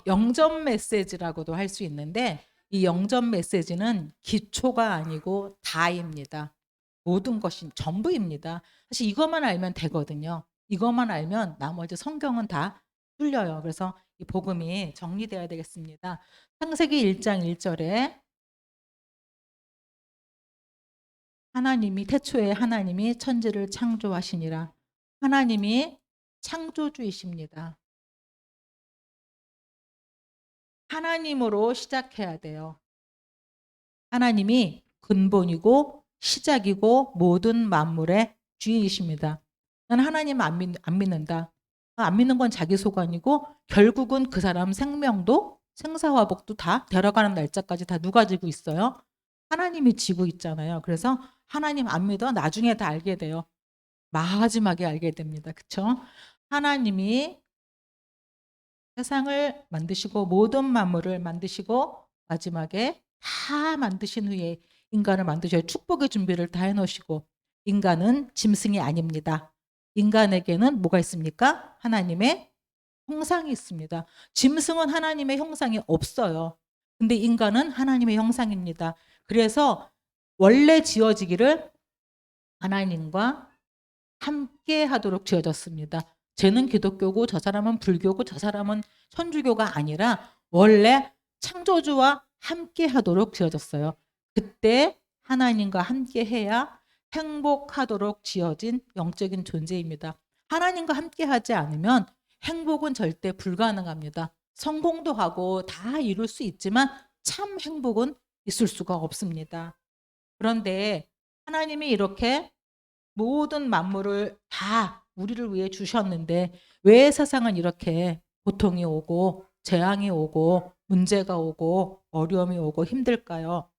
영접 메시지라고도 할 수 있는데 이 영접 메시지는 기초가 아니고 다입니다. 모든 것이 전부입니다. 사실 이것만 알면 되거든요. 이것만 알면 나머지 성경은 다 뚫려요. 그래서 이 복음이 정리되어야 되겠습니다. 창세기 1장 1절에 하나님이 태초에 하나님이 천지를 창조하시니라. 하나님이 창조주이십니다. 하나님으로 시작해야 돼요. 하나님이 근본이고 시작이고 모든 만물의 주인이십니다. 나는 하나님 안 믿는다. 안 믿는 건 자기 소관이고 결국은 그 사람 생명도 생사화복도 다 데려가는 날짜까지 다 누가 지고 있어요? 하나님이 지고 있잖아요. 그래서 하나님 안 믿어? 나중에 다 알게 돼요. 마지막에 알게 됩니다. 그렇죠? 하나님이 세상을 만드시고 모든 만물을 만드시고 마지막에 다 만드신 후에 인간을 만드셔야 축복의 준비를 다 해놓으시고 인간은 짐승이 아닙니다. 인간에게는 뭐가 있습니까? 하나님의 형상이 있습니다. 짐승은 하나님의 형상이 없어요. 근데 인간은 하나님의 형상입니다. 그래서 원래 지어지기를 하나님과 함께 하도록 지어졌습니다. 쟤는 기독교고 저 사람은 불교고 저 사람은 천주교가 아니라 원래 창조주와 함께 하도록 지어졌어요. 그때 하나님과 함께 해야 행복하도록 지어진 영적인 존재입니다. 하나님과 함께 하지 않으면 행복은 절대 불가능합니다. 성공도 하고 다 이룰 수 있지만 참 행복은 있을 수가 없습니다. 그런데 하나님이 이렇게 모든 만물을 다 우리를 위해 주셨는데 왜 세상은 이렇게 고통이 오고 재앙이 오고 문제가 오고 어려움이 오고 힘들까요?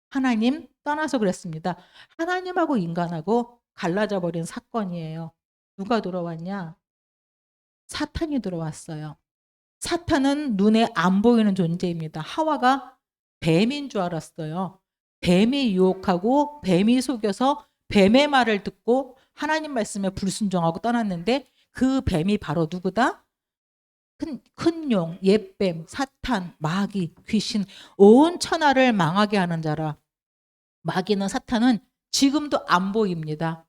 하나님 떠나서 그랬습니다. 하나님하고 인간하고 갈라져 버린 사건이에요. 누가 들어왔냐? 사탄이 들어왔어요. 사탄은 눈에 안 보이는 존재입니다. 하와가 뱀인 줄 알았어요. 뱀이 유혹하고 뱀이 속여서 뱀의 말을 듣고 하나님 말씀에 불순종하고 떠났는데 그 뱀이 바로 누구다? 큰 용, 옛뱀, 사탄, 마귀, 귀신, 온 천하를 망하게 하는 자라. 마귀는 사탄은 지금도 안 보입니다.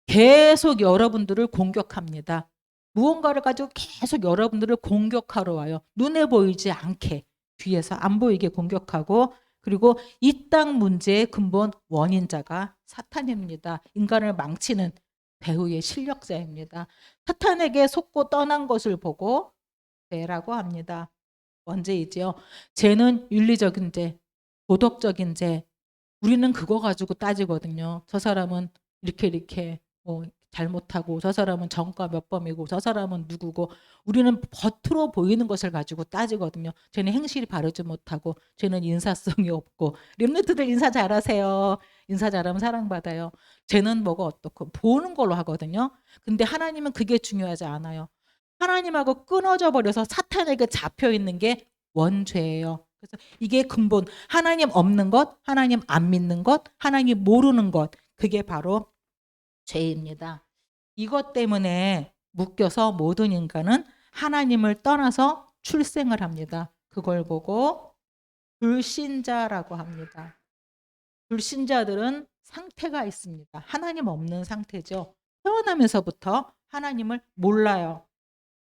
계속 여러분들을 공격합니다. 무언가를 가지고 계속 여러분들을 공격하러 와요. 눈에 보이지 않게 뒤에서 안 보이게 공격하고 그리고 이 땅 문제의 근본 원인자가 사탄입니다. 인간을 망치는 배후의 실력자입니다. 사탄에게 속고 떠난 것을 보고 죄라고 합니다. 언제이지요? 죄는 윤리적인 죄, 도덕적인 죄. 우리는 그거 가지고 따지거든요. 저 사람은 이렇게 잘못하고 저 사람은 전과 몇 범이고 저 사람은 누구고 우리는 겉으로 보이는 것을 가지고 따지거든요. 쟤는 행실이 바르지 못하고 쟤는 인사성이 없고 렘넌트들 인사 잘하세요. 인사 잘하면 사랑받아요. 쟤는 뭐가 어떻고 보는 걸로 하거든요. 근데 하나님은 그게 중요하지 않아요. 하나님하고 끊어져 버려서 사탄에게 잡혀 있는 게 원죄예요. 그래서 이게 근본 하나님 없는 것, 하나님 안 믿는 것, 하나님 모르는 것 그게 바로 죄입니다. 이것 때문에 묶여서 모든 인간은 하나님을 떠나서 출생을 합니다. 그걸 보고 불신자라고 합니다. 불신자들은 상태가 있습니다. 하나님 없는 상태죠. 태어나면서부터 하나님을 몰라요.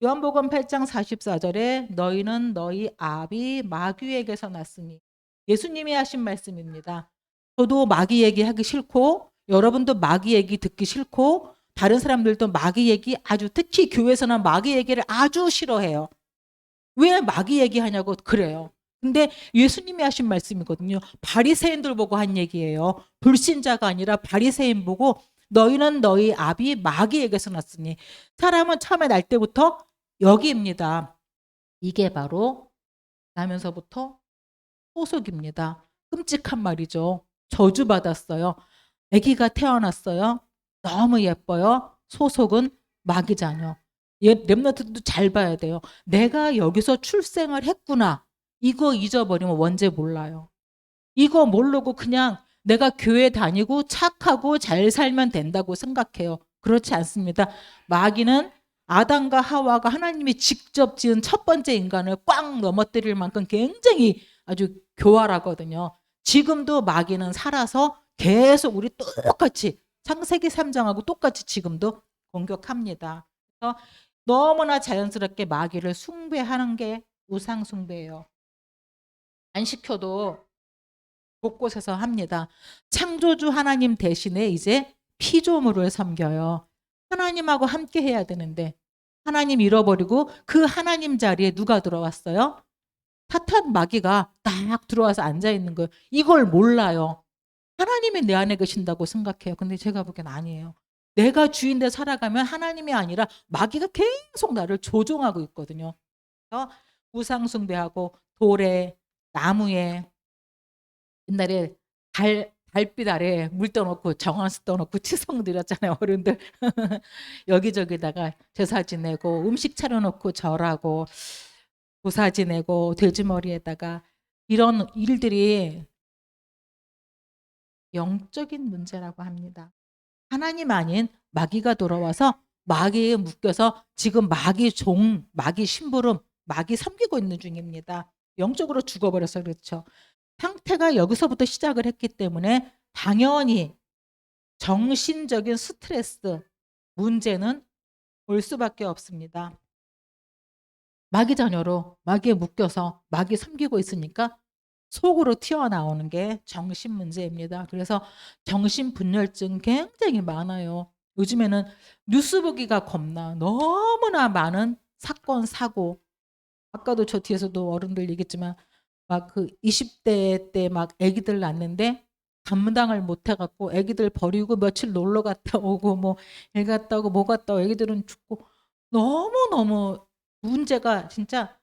요한복음 8장 44절에 너희는 너희 아비 마귀에게서 났으니 예수님이 하신 말씀입니다. 저도 마귀 얘기하기 싫고 여러분도 마귀 얘기 듣기 싫고 다른 사람들도 마귀 얘기 아주 특히 교회에서는 마귀 얘기를 아주 싫어해요. 왜 마귀 얘기하냐고 그래요. 근데 예수님이 하신 말씀이거든요. 바리새인들 보고 한 얘기예요. 불신자가 아니라 바리새인 보고 너희는 너희 아비 마귀에게서 났으니 사람은 처음에 날 때부터 여기입니다. 이게 바로 나면서부터 소속입니다. 끔찍한 말이죠. 저주받았어요. 아기가 태어났어요. 너무 예뻐요. 소속은 마귀 자녀. 렘넌트도 잘 봐야 돼요. 내가 여기서 출생을 했구나. 이거 잊어버리면 원죄 몰라요. 이거 모르고 그냥 내가 교회 다니고 착하고 잘 살면 된다고 생각해요. 그렇지 않습니다. 마귀는 아담과 하와가 하나님이 직접 지은 첫 번째 인간을 꽉 넘어뜨릴 만큼 굉장히 아주 교활하거든요. 지금도 마귀는 살아서 계속 우리 똑같이 창세기 3장하고 똑같이 지금도 공격합니다. 그래서 너무나 자연스럽게 마귀를 숭배하는 게 우상 숭배예요. 안 시켜도 곳곳에서 합니다. 창조주 하나님 대신에 이제 피조물을 섬겨요. 하나님하고 함께 해야 되는데 하나님 잃어버리고 그 하나님 자리에 누가 들어왔어요? 사탄 마귀가 딱 들어와서 앉아 있는 거예요. 이걸 몰라요. 하나님이 내 안에 계신다고 생각해요. 근데 제가 보기엔 아니에요. 내가 주인데 살아가면 하나님이 아니라 마귀가 계속 나를 조종하고 있거든요. 그래서 우상 숭배하고 돌에 나무에 옛날에 달빛 아래 물 떠놓고 정원수 떠놓고 치성 드렸잖아요, 어른들. 여기저기다가 제사 지내고 음식 차려놓고 절하고 보사 지내고 돼지머리에다가 이런 일들이 영적인 문제라고 합니다. 하나님 아닌 마귀가 돌아와서 마귀에 묶여서 지금 마귀 종, 마귀 심부름, 마귀 섬기고 있는 중입니다. 영적으로 죽어버려서 그렇죠. 상태가 여기서부터 시작을 했기 때문에 당연히 정신적인 스트레스, 문제는 올 수밖에 없습니다. 마귀 자녀로 마귀에 묶여서 마귀 섬기고 있으니까 속으로 튀어나오는 게 정신 문제입니다. 그래서 정신분열증 굉장히 많아요. 요즘에는 뉴스 보기가 겁나 너무나 많은 사건, 사고. 아까도 저 뒤에서도 어른들 얘기했지만 막 그 20대 때 막 아기들 낳는데 감당을 못 해갖고 아기들 버리고 며칠 놀러 갔다 오고 뭐 일 갔다 오고 뭐 갔다 오고 아기들은 죽고 너무너무 문제가 진짜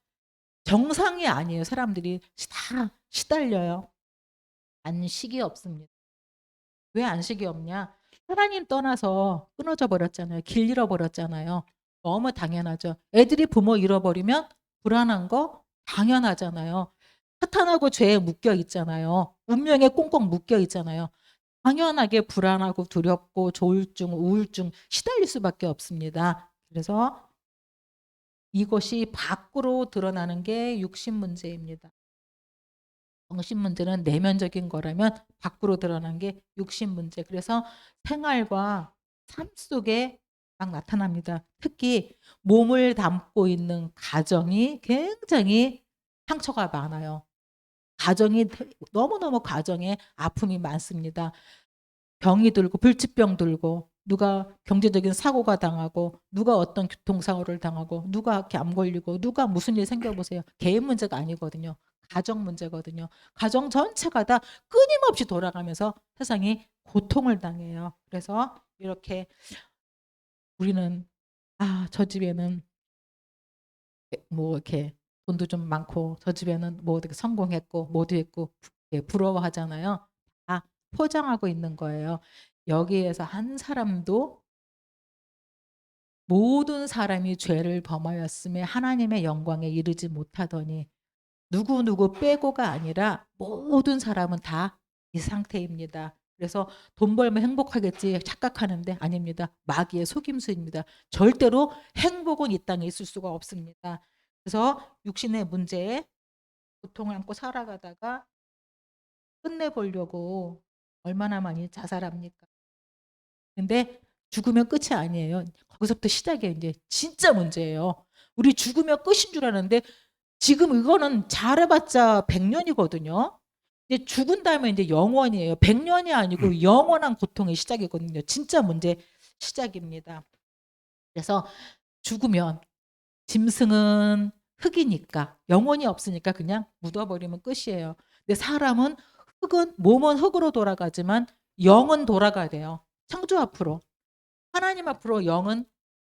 정상이 아니에요. 사람들이 다 시달려요. 안식이 없습니다. 왜 안식이 없냐? 하나님 떠나서 끊어져 버렸잖아요. 길 잃어버렸잖아요. 너무 당연하죠. 애들이 부모 잃어버리면 불안한 거 당연하잖아요. 사탄하고 죄에 묶여 있잖아요. 운명에 꽁꽁 묶여 있잖아요. 당연하게 불안하고 두렵고 조울증, 우울증 시달릴 수밖에 없습니다. 그래서 이것이 밖으로 드러나는 게 육신 문제입니다. 정신 문제는 내면적인 거라면 밖으로 드러난 게 육신 문제. 그래서 생활과 삶 속에 막 나타납니다. 특히 몸을 담고 있는 가정이 굉장히 상처가 많아요. 가정이 너무너무 가정에 아픔이 많습니다. 병이 들고 불치병 들고 누가 경제적인 사고가 당하고 누가 어떤 교통사고를 당하고 누가 암 걸리고 누가 무슨 일 생겨보세요. 개인 문제가 아니거든요. 가정 문제거든요. 가정 전체가 다 끊임없이 돌아가면서 세상이 고통을 당해요. 그래서 이렇게 우리는 저 집에는 뭐 이렇게 돈도 좀 많고 저 집에는 뭐 어떻게 성공했고 뭐도 했고 부러워하잖아요. 다 포장하고 있는 거예요. 여기에서 한 사람도 모든 사람이 죄를 범하였음에 하나님의 영광에 이르지 못하더니 누구누구 빼고가 아니라 모든 사람은 다 이 상태입니다. 그래서 돈 벌면 행복하겠지 착각하는데 아닙니다. 마귀의 속임수입니다. 절대로 행복은 이 땅에 있을 수가 없습니다. 그래서 육신의 문제에 고통을 안고 살아가다가 끝내보려고 얼마나 많이 자살합니까? 근데 죽으면 끝이 아니에요. 거기서부터 시작이에요. 이제 진짜 문제예요. 우리 죽으면 끝인 줄 아는데 지금 이거는 잘해봤자 100년이거든요. 이제 죽은 다음에 이제 영원이에요. 100년이 아니고 영원한 고통의 시작이거든요. 진짜 문제 시작입니다. 그래서 죽으면 짐승은 흙이니까 영혼이 없으니까 그냥 묻어버리면 끝이에요. 근데 사람은 몸은 흙으로 돌아가지만 영은 돌아가야 돼요. 창조 앞으로. 하나님 앞으로 영은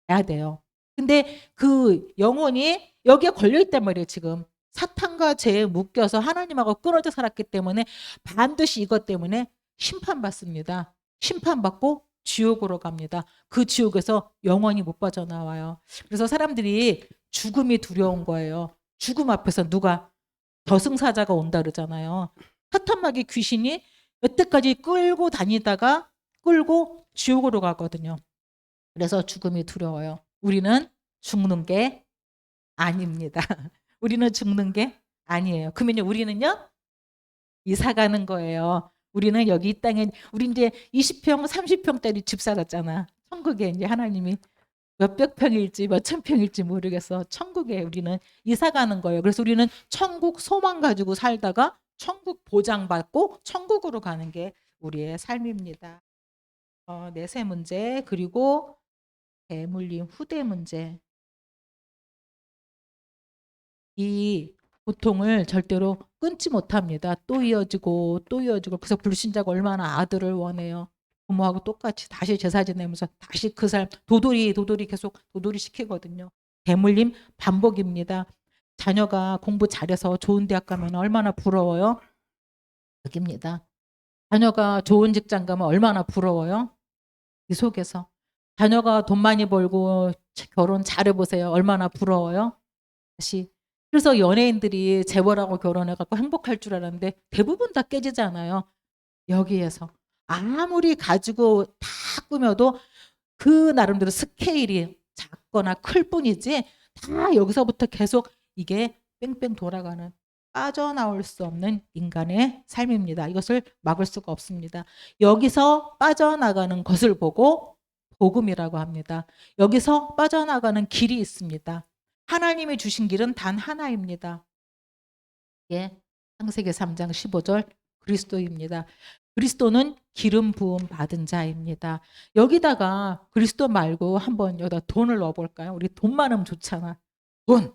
가야 돼요. 근데 그 영혼이 여기에 걸려있단 말이에요. 지금 사탄과 죄에 묶여서 하나님하고 끊어져 살았기 때문에 반드시 이것 때문에 심판받습니다. 심판받고 지옥으로 갑니다. 그 지옥에서 영원히 못 빠져나와요. 그래서 사람들이 죽음이 두려운 거예요. 죽음 앞에서 누가 저승사자가 온다 그러잖아요. 사탄마귀 귀신이 여태까지 끌고 다니다가 끌고 지옥으로 가거든요. 그래서 죽음이 두려워요. 우리는 죽는 게 아닙니다. 우리는 죽는 게 아니에요. 그러면요, 우리는요, 이사 가는 거예요. 우리는 여기 이 땅에, 우리 이제 20평, 30평짜리 집 살았잖아. 천국에 이제 하나님이 몇백 평일지 몇천 평일지 모르겠어. 천국에 우리는 이사 가는 거예요. 그래서 우리는 천국 소망 가지고 살다가 천국 보장받고 천국으로 가는 게 우리의 삶입니다. 내세 문제, 그리고 대물림 후대 문제. 이 고통을 절대로 끊지 못합니다. 또 이어지고 또 이어지고. 그래서 불신자가 얼마나 아들을 원해요. 부모하고 똑같이 다시 제사 지내면서 다시 그 삶 도돌이 계속 도돌이 시키거든요. 대물림 반복입니다. 자녀가 공부 잘해서 좋은 대학 가면 얼마나 부러워요? 여기입니다. 자녀가 좋은 직장 가면 얼마나 부러워요? 이 속에서. 자녀가 돈 많이 벌고 결혼 잘해보세요. 얼마나 부러워요? 다시. 그래서 연예인들이 재벌하고 결혼해갖고 행복할 줄 알았는데 대부분 다 깨지잖아요. 여기에서. 아무리 가지고 다 꾸며도 그 나름대로 스케일이 작거나 클 뿐이지 다 여기서부터 계속 이게 뺑뺑 돌아가는, 빠져나올 수 없는 인간의 삶입니다. 이것을 막을 수가 없습니다. 여기서 빠져나가는 것을 보고 복음이라고 합니다. 여기서 빠져나가는 길이 있습니다. 하나님이 주신 길은 단 하나입니다. 예, 창세기 3장 15절 그리스도입니다. 그리스도는 기름 부음 받은 자입니다. 여기다가 그리스도 말고 한번 여기다 돈을 넣어볼까요? 우리 돈 많으면 좋잖아. 돈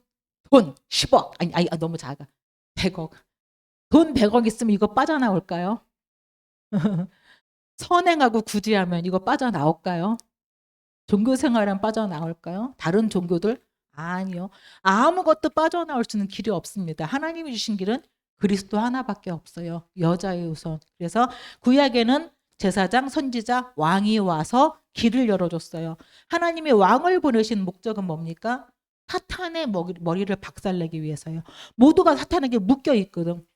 10억. 아니, 너무 작아. 100억. 돈 100억 있으면 이거 빠져나올까요? 선행하고 구제하면 이거 빠져나올까요? 종교 생활은 빠져나올까요? 다른 종교들? 아니요. 아무것도 빠져나올 수 있는 길이 없습니다. 하나님이 주신 길은 그리스도 하나밖에 없어요. 여자의 우선. 그래서 구약에는 제사장, 선지자, 왕이 와서 길을 열어줬어요. 하나님이 왕을 보내신 목적은 뭡니까? 사탄의 머리를 박살내기 위해서요. 모두가 사탄에게 묶여 있거든.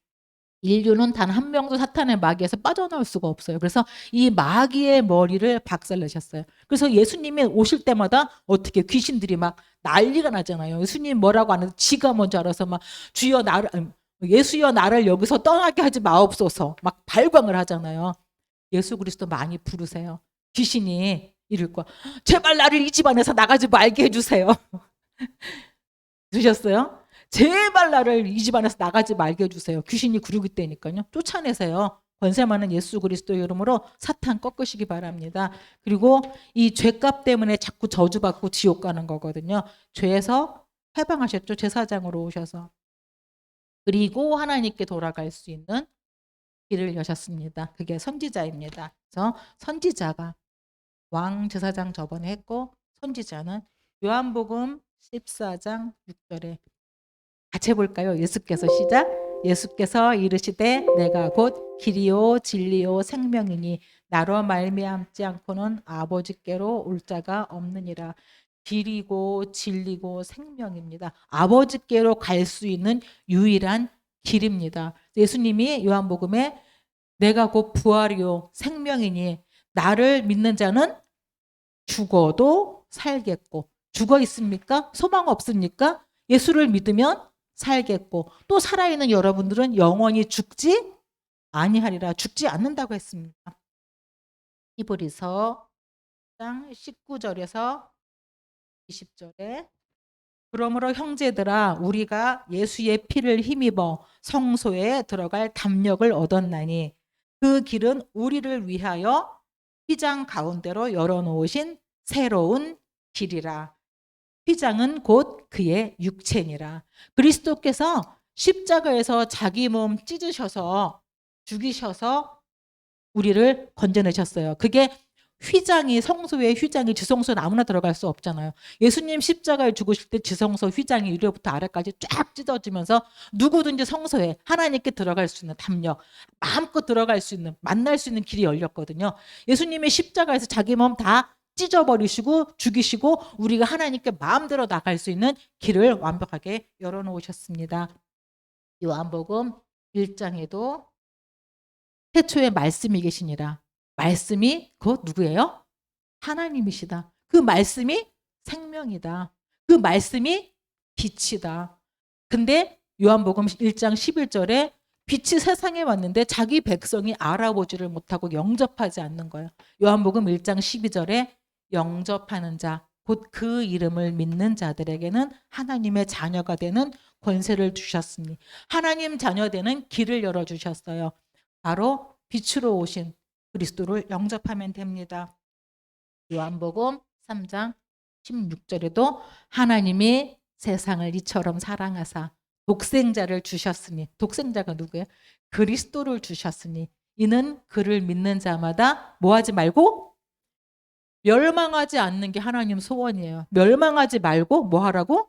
인류는 단 한 명도 사탄의 마귀에서 빠져나올 수가 없어요. 그래서 이 마귀의 머리를 박살내셨어요. 그래서 예수님이 오실 때마다 어떻게 귀신들이 막 난리가 나잖아요. 예수님 뭐라고 안 해도 지가 뭔지 알아서 막 주여 나를, 예수여 나를 여기서 떠나게 하지 마옵소서 막 발광을 하잖아요. 예수 그리스도 많이 부르세요. 귀신이 이럴 거야. 제발 나를 이 집안에서 나가지 말게 해주세요. 들으셨어요? 제발 나를 이 집안에서 나가지 말게 해주세요. 귀신이 구르기 때니까요. 쫓아내세요. 권세 많은 예수 그리스도의 이름으로 사탄 꺾으시기 바랍니다. 그리고 이 죄값 때문에 자꾸 저주받고 지옥 가는 거거든요. 죄에서 해방하셨죠. 제사장으로 오셔서. 그리고 하나님께 돌아갈 수 있는 길을 여셨습니다. 그게 선지자입니다. 그래서 선지자가 왕 제사장 저번에 했고, 선지자는 요한복음 14장 6절에 같이 해볼까요? 예수께서 시작. 예수께서 이르시되 내가 곧 길이요 진리요 생명이니 나로 말미암지 않고는 아버지께로 올 자가 없느니라. 길이고 진리고 생명입니다. 아버지께로 갈 수 있는 유일한 길입니다. 예수님이 요한복음에 내가 곧 부활이요 생명이니 나를 믿는 자는 죽어도 살겠고, 죽어 있습니까? 소망 없습니까? 예수를 믿으면 살겠고, 또 살아있는 여러분들은 영원히 죽지 아니하리라. 죽지 않는다고 했습니다. 히브리서 19절에서 20절에 그러므로 형제들아 우리가 예수의 피를 힘입어 성소에 들어갈 담력을 얻었나니 그 길은 우리를 위하여 휘장 가운데로 열어놓으신 새로운 길이라. 휘장은 곧 그의 육체니라. 그리스도께서 십자가에서 자기 몸 찢으셔서 죽이셔서 우리를 건져내셨어요. 그게 휘장이, 성소의 휘장이, 지성소는 아무나 들어갈 수 없잖아요. 예수님 십자가에 죽으실 때 지성소 휘장이 위로부터 아래까지 쫙 찢어지면서 누구든지 성소에 하나님께 들어갈 수 있는 담력, 마음껏 들어갈 수 있는, 만날 수 있는 길이 열렸거든요. 예수님이 십자가에서 자기 몸 다 찢어버리시고 죽이시고 우리가 하나님께 마음대로 나갈 수 있는 길을 완벽하게 열어놓으셨습니다. 요한복음 1장에도 태초에 말씀이 계시니라. 말씀이 곧 누구예요? 하나님이시다. 그 말씀이 생명이다. 그 말씀이 빛이다. 근데 요한복음 1장 11절에 빛이 세상에 왔는데 자기 백성이 알아보지를 못하고 영접하지 않는 거예요. 요한복음 1장 12절에 영접하는 자, 곧 그 이름을 믿는 자들에게는 하나님의 자녀가 되는 권세를 주셨으니, 하나님 자녀 되는 길을 열어주셨어요. 바로 빛으로 오신 그리스도를 영접하면 됩니다. 요한복음 3장 16절에도 하나님이 세상을 이처럼 사랑하사 독생자를 주셨으니, 독생자가 누구예요? 그리스도를 주셨으니 이는 그를 믿는 자마다 뭐하지 말고 멸망하지 않는 게 하나님 소원이에요. 멸망하지 말고 뭐 하라고?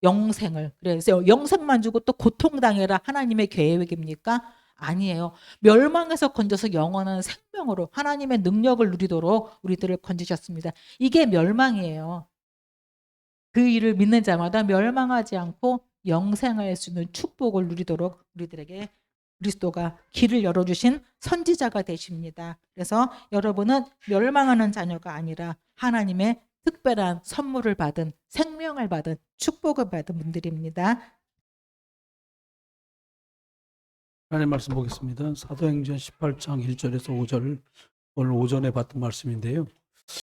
영생을. 그래서 영생만 주고 또 고통당해라 하나님의 계획입니까? 아니에요. 멸망에서 건져서 영원한 생명으로 하나님의 능력을 누리도록 우리들을 건지셨습니다. 이게 멸망이에요. 그 일을 믿는 자마다 멸망하지 않고 영생할 수 있는 축복을 누리도록 우리들에게 그리스도가 길을 열어주신 선지자가 되십니다. 그래서 여러분은 멸망하는 자녀가 아니라 하나님의 특별한 선물을 받은, 생명을 받은, 축복을 받은 분들입니다. 하나님 말씀 보겠습니다. 사도행전 18장 1절에서 5절 오늘 오전에 봤던 말씀인데요.